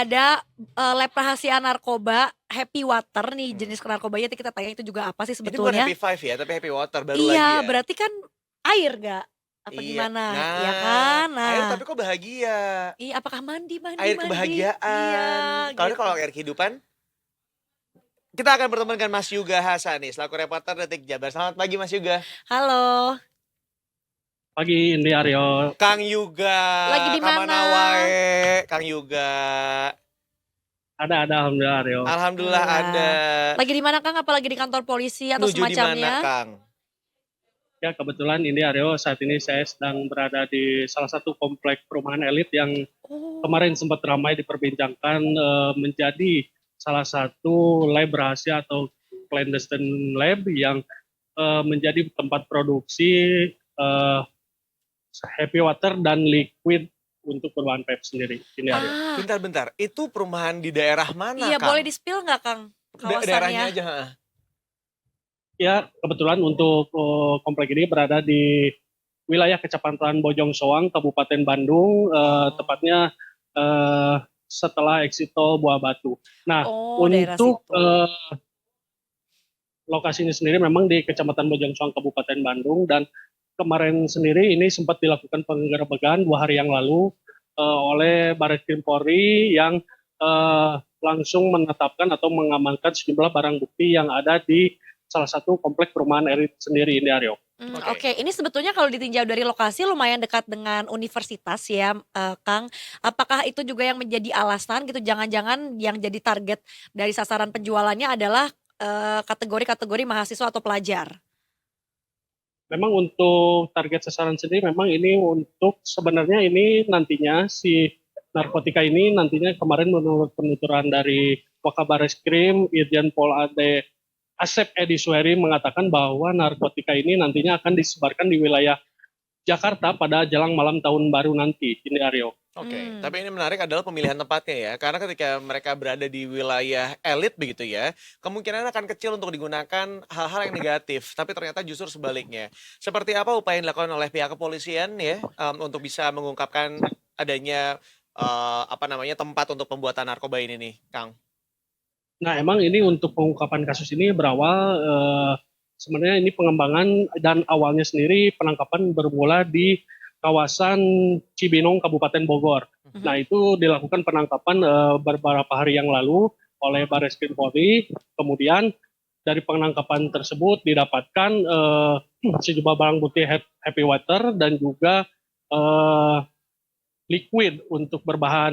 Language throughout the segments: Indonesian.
ada, lab rahasia narkoba Happy Water nih jenis narkobanya nanti kita tanya itu juga apa sih Ini bukan sebetulnya. Happy Five ya, tapi Happy Water baru lagi Iya, ya? berarti kan air nggak? Apa Iya. gimana? Ya Nah, kan? air tapi Nah, kok bahagia? iya apakah mandi mandi Air mandi? Iya, kebahagiaan. Kalau gitu. air kehidupan, kita akan bertemu dengan Mas Yuga Hasan nih, selaku reporter Detik Jabar. Selamat pagi Mas Yuga. Halo, Pagi Indi Aryo. Kang Yuga, lagi di mana? kamana wae, Kang Yuga. Ada Alhamdulillah Aryo. Alhamdulillah ada. Alhamdulillah. Lagi di mana Kang? Apalagi di kantor polisi atau Nuju di mana, semacamnya? Kang? Ya kebetulan Indi Aryo saat ini saya sedang berada di salah satu komplek perumahan elit yang Oh, kemarin sempat ramai diperbincangkan menjadi salah satu lab rahasia atau clandestine lab yang menjadi tempat produksi eh, happy water dan liquid untuk berbahan vape sendiri. Indi Aryo. ah, Bentar-bentar, itu perumahan di daerah mana, iya Kang? boleh di-spill nggak Kang Daerahnya kawasannya? aja. Ha. Ya, kebetulan untuk komplek ini berada di wilayah Kecamatan Bojong Soang, Kabupaten Bandung, tepatnya setelah exit tol Buah Batu. Nah, Oh, daerah untuk situ. lokasinya sendiri memang di Kecamatan Bojong Soang, Kabupaten Bandung, dan kemarin sendiri ini sempat dilakukan penggerebekan 2 hari yang lalu oleh Barreskrim Polri yang langsung menetapkan atau mengamankan sejumlah barang bukti yang ada di salah satu komplek perumahan elit sendiri ini Aryo. Oke, ini sebetulnya kalau ditinjau dari lokasi lumayan dekat dengan universitas ya, Kang. Apakah itu juga yang menjadi alasan gitu, jangan-jangan yang jadi target dari sasaran penjualannya adalah, kategori-kategori mahasiswa atau pelajar? Memang untuk target sasaran sendiri memang ini untuk sebenarnya ini nantinya si narkotika ini nantinya kemarin menurut penuturan dari Wakabareskrim Irjen Pol AD Asep Edi Suheri mengatakan bahwa narkotika ini nantinya akan disebarkan di wilayah Jakarta pada jelang malam tahun baru nanti, ini Aryo. Oke, tapi ini menarik adalah pemilihan tempatnya ya. Karena ketika mereka berada di wilayah elit begitu ya, kemungkinan akan kecil untuk digunakan hal-hal yang negatif. Tapi ternyata justru sebaliknya. Seperti apa upaya yang dilakukan oleh pihak kepolisian ya untuk bisa mengungkapkan adanya tempat untuk pembuatan narkoba ini nih, Kang? Nah, emang ini untuk pengungkapan kasus ini berawal sebenarnya ini pengembangan dan awalnya sendiri penangkapan bermula di kawasan Cibinong, Kabupaten Bogor. Nah, itu dilakukan penangkapan beberapa hari yang lalu oleh Barreskrim Polri. Kemudian dari penangkapan tersebut didapatkan sejumlah barang bukti happy water dan juga liquid untuk berbahan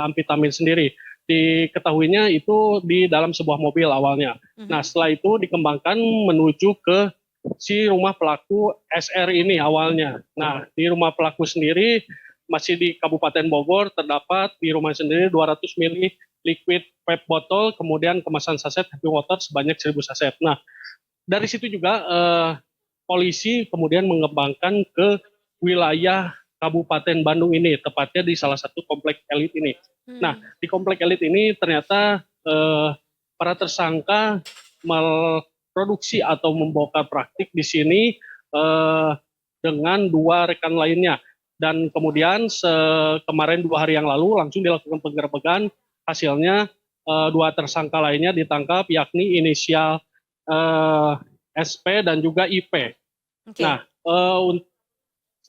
amfetamin sendiri. Diketahuinya itu di dalam sebuah mobil awalnya. Nah, setelah itu dikembangkan menuju ke si rumah pelaku SR ini awalnya. Nah, di rumah pelaku sendiri masih di Kabupaten Bogor terdapat di rumah sendiri 200 ml liquid vape botol, kemudian kemasan saset happy water sebanyak 1000 saset. Nah, dari situ juga polisi kemudian mengembangkan ke wilayah Kabupaten Bandung ini, tepatnya di salah satu komplek elit ini. Nah, di komplek elit ini ternyata para tersangka memproduksi atau membongkar praktik di sini dengan 2 rekan lainnya. Dan kemudian kemarin 2 hari yang lalu langsung dilakukan penggerebekan, hasilnya 2 tersangka lainnya ditangkap, yakni inisial SP dan juga IP. Oke. Nah,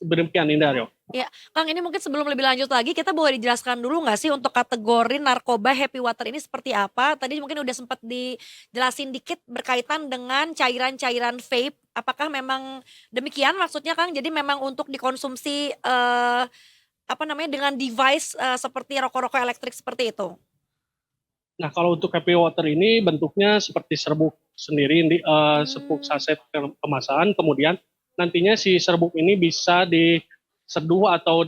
demikian Indah Aryo. Ya, Kang ini mungkin sebelum lebih lanjut lagi kita boleh dijelaskan dulu nggak sih untuk kategori narkoba happy water ini seperti apa? Tadi mungkin udah sempat dijelasin dikit berkaitan dengan cairan-cairan vape. Apakah memang demikian maksudnya Kang? Jadi memang untuk dikonsumsi dengan device seperti rokok-rokok elektrik seperti itu? Nah, kalau untuk happy water ini bentuknya seperti serbuk sendiri, serbuk saset kemasan, kemudian nantinya si serbuk ini bisa diseduh atau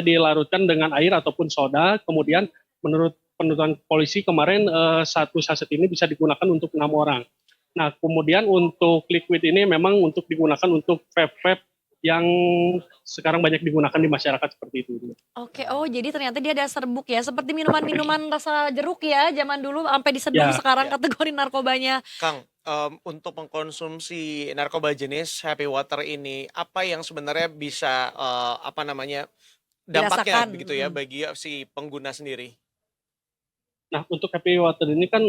dilarutkan dengan air ataupun soda. Kemudian menurut penuturan polisi kemarin satu saset ini bisa digunakan untuk 6 orang. Nah, kemudian untuk liquid ini memang untuk digunakan untuk vape-vape yang sekarang banyak digunakan di masyarakat seperti itu. Oke, oh jadi ternyata dia ada serbuk ya, seperti minuman-minuman rasa jeruk ya zaman dulu sampai diseduh Ya. sekarang Ya. kategori narkobanya. Kang, untuk mengkonsumsi narkoba jenis happy water ini, apa yang sebenarnya bisa dampaknya dirasakan? begitu ya bagi si pengguna sendiri? Nah, untuk happy water ini kan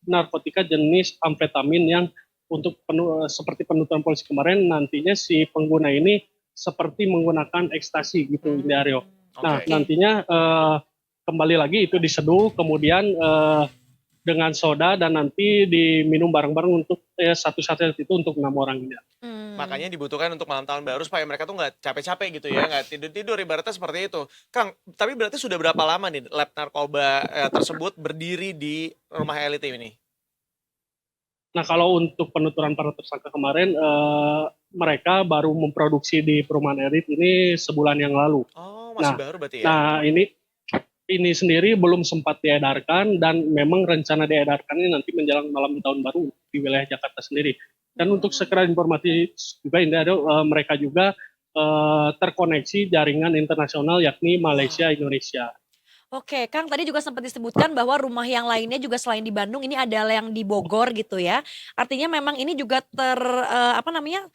narkotika jenis amfetamin yang untuk seperti penuturan polisi kemarin nantinya si pengguna ini seperti menggunakan ekstasi gitu, Hmm, Indario. Nah, oke. Oke. nantinya kembali lagi itu diseduh, kemudian dengan soda dan nanti diminum bareng-bareng untuk satu saset itu untuk 6 orang ini. Makanya Hmm. dibutuhkan untuk malam tahun baru supaya mereka tuh nggak capek-capek gitu ya, nggak tidur-tidur ibaratnya seperti itu. Kang, tapi berarti sudah berapa lama nih lab narkoba tersebut berdiri di rumah elit ini? Nah, kalau untuk penuturan para tersangka kemarin, mereka baru memproduksi di perumahan elit ini sebulan yang lalu. Oh, masih Nah, baru berarti ya? nah ini sendiri belum sempat diedarkan dan memang rencana diedarkannya nanti menjelang malam tahun baru di wilayah Jakarta sendiri. Dan untuk sekedar informasi juga ini ada mereka juga terkoneksi jaringan internasional yakni Malaysia, Wow. Indonesia. Oke, Kang, tadi juga sempat disebutkan bahwa rumah yang lainnya juga selain di Bandung ini ada yang di Bogor gitu ya. Artinya memang ini juga apa namanya,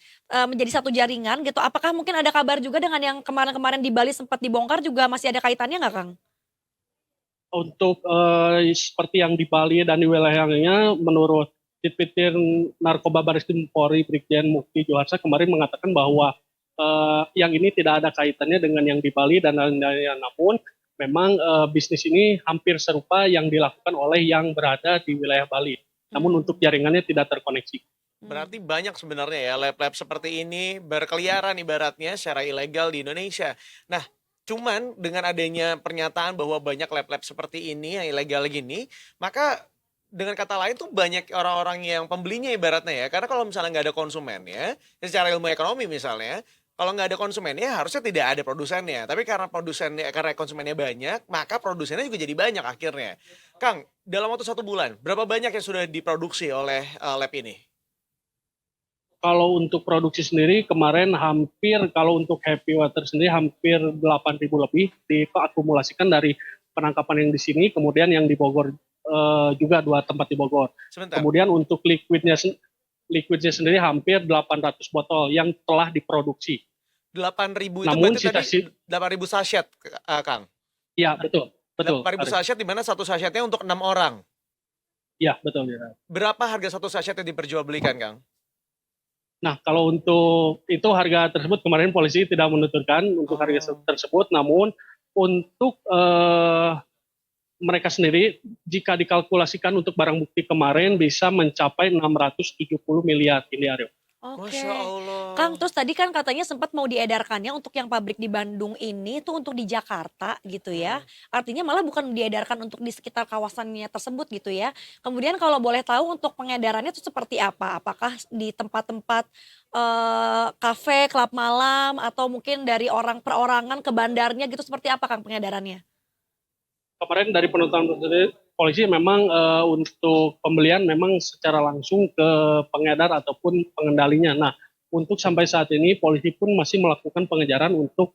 menjadi satu jaringan gitu. Apakah mungkin ada kabar juga dengan yang kemarin-kemarin di Bali sempat dibongkar juga masih ada kaitannya nggak, Kang? Untuk seperti yang di Bali dan di wilayahnya, menurut Ditpir Narkoba Bareskrim Polri Brigjen Mukti Joharsa kemarin mengatakan bahwa yang ini tidak ada kaitannya dengan yang di Bali dan lain-lainnya. Namun memang bisnis ini hampir serupa yang dilakukan oleh yang berada di wilayah Bali. Namun untuk Mmm, jaringannya tidak terkoneksi. Berarti mmm. banyak sebenarnya ya lab-lab seperti ini berkeliaran ibaratnya secara ilegal di Indonesia. Nah, cuman dengan adanya pernyataan bahwa banyak lab-lab seperti ini yang ilegal gini, maka dengan kata lain tuh banyak orang-orang yang pembelinya ibaratnya ya. Karena kalau misalnya nggak ada konsumennya, ya secara ilmu ekonomi misalnya, kalau nggak ada konsumennya harusnya tidak ada produsennya. Tapi karena konsumennya banyak, maka produsennya juga jadi banyak akhirnya. Kang, dalam waktu 1 bulan, berapa banyak yang sudah diproduksi oleh lab ini? Kalau untuk produksi sendiri kemarin hampir, kalau untuk Happy Water sendiri hampir 8.000 lebih diakumulasikan dari penangkapan yang di sini, kemudian yang di Bogor juga 2 tempat di Bogor. Sebentar. Kemudian untuk liquidnya sendiri hampir 800 botol yang telah diproduksi. 8.000 itu Namun berarti sisa tadi 8.000 sachet, Kang? ya betul, betul, 8.000 Arif. sachet di mana satu sachetnya untuk 6 orang. Ya betul ya. Berapa harga satu sachet yang diperjualbelikan, Kang? Nah, kalau untuk itu harga tersebut kemarin polisi tidak menuturkan untuk harga Oh. tersebut, namun untuk mereka sendiri jika dikalkulasikan untuk barang bukti kemarin bisa mencapai 670 miliar ini Aryo. Masya Oke. Kang, Allah. terus tadi kan katanya sempat mau diedarkannya untuk yang pabrik di Bandung ini tuh untuk di Jakarta gitu ya. Mm. Artinya malah bukan diedarkan untuk di sekitar kawasannya tersebut gitu ya. Kemudian kalau boleh tahu untuk pengedarannya itu seperti apa? Apakah di tempat-tempat, kafe, klub malam, atau mungkin dari orang perorangan ke bandarnya gitu seperti apa Kang pengedarannya? Kemarin dari penonton polisi memang untuk pembelian memang secara langsung ke pengedar ataupun pengendalinya. Nah, untuk sampai saat ini polisi pun masih melakukan pengejaran untuk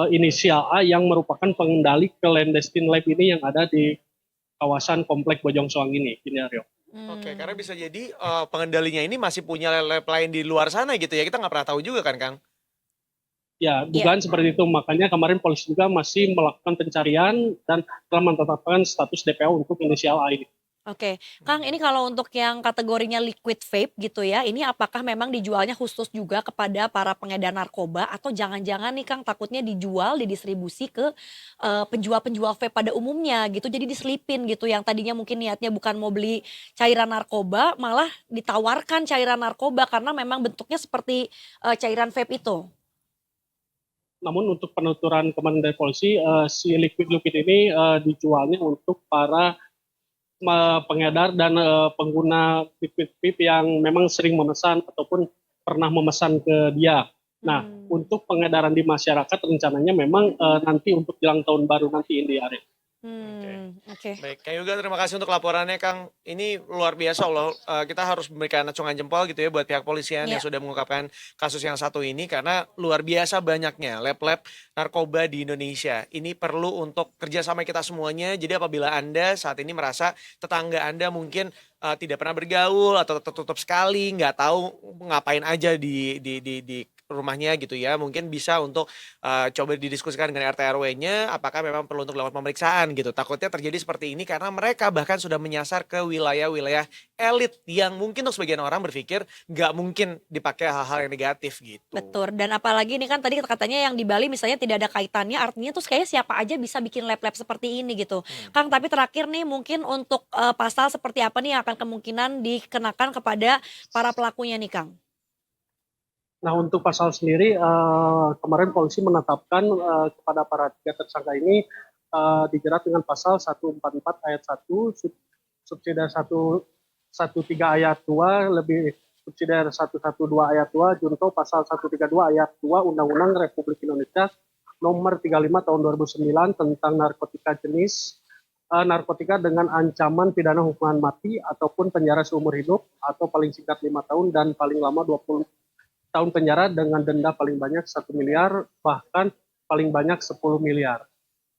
inisial A yang merupakan pengendali ke clandestine lab ini yang ada di kawasan komplek Bojong Soang ini Aryo. Oke, karena Mmm. bisa jadi pengendalinya ini masih punya lab lain di luar sana gitu ya. Kita nggak pernah tahu juga kan, Kang? Ya, Iya. dugaan seperti itu. Makanya kemarin polisi juga masih melakukan pencarian dan telah menetapkan status DPO untuk inisial A ini. Oke, Kang, ini kalau untuk yang kategorinya liquid vape gitu ya, ini apakah memang dijualnya khusus juga kepada para pengedar narkoba atau jangan-jangan nih Kang takutnya dijual, didistribusi ke penjual-penjual vape pada umumnya gitu, jadi diselipin gitu yang tadinya mungkin niatnya bukan mau beli cairan narkoba, malah ditawarkan cairan narkoba karena memang bentuknya seperti cairan vape itu? Namun untuk penuturan kemarin dari polisi, si liquid-liquid ini dijualnya untuk para pengedar dan pengguna liquid vape yang memang sering memesan ataupun pernah memesan ke dia. Nah, Mmm. untuk pengedaran di masyarakat rencananya memang nanti untuk jelang tahun baru nanti ini Arif. Oke. Oke. Baik, Kang Yoga terima kasih untuk laporannya, Kang. Ini luar biasa loh. Kita harus memberikan acungan jempol gitu ya buat pihak polisian yang Ya. sudah mengungkapkan kasus yang satu ini karena luar biasa banyaknya lab-lab narkoba di Indonesia. Ini perlu untuk kerjasama kita semuanya. Jadi apabila Anda saat ini merasa tetangga Anda mungkin tidak pernah bergaul atau tertutup sekali, nggak tahu ngapain aja di rumahnya gitu ya, mungkin bisa untuk coba didiskusikan dengan RT RW-nya apakah memang perlu untuk dilakukan pemeriksaan gitu. Takutnya terjadi seperti ini karena mereka bahkan sudah menyasar ke wilayah-wilayah elit yang mungkin untuk sebagian orang berpikir nggak mungkin dipakai hal-hal yang negatif gitu. Betul, dan apalagi ini kan tadi katanya yang di Bali misalnya tidak ada kaitannya, artinya tuh kayaknya siapa aja bisa bikin lab-lab seperti ini gitu. Hmm. Kang, tapi terakhir nih mungkin untuk, pasal seperti apa nih yang akan kemungkinan dikenakan kepada para pelakunya nih, Kang? Nah, untuk pasal sendiri, kemarin polisi menetapkan kepada para tiga tersangka ini dijerat dengan pasal 144 ayat 1, subsidiar 113 ayat 2, lebih subsidiar 112 ayat 2, junto pasal 132 ayat 2 Undang-Undang Republik Indonesia nomor 35 tahun 2009 tentang narkotika dengan ancaman pidana hukuman mati ataupun penjara seumur hidup atau paling singkat 5 tahun dan paling lama 20 tahun penjara dengan denda paling banyak 1 miliar, bahkan paling banyak 10 miliar.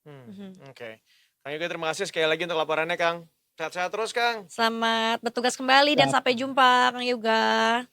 Mhm. Oke. Kang Yoga terima kasih sekali lagi untuk laporannya Kang. Sehat-sehat terus Kang. Selamat bertugas kembali dan sampai jumpa, Kang Yoga.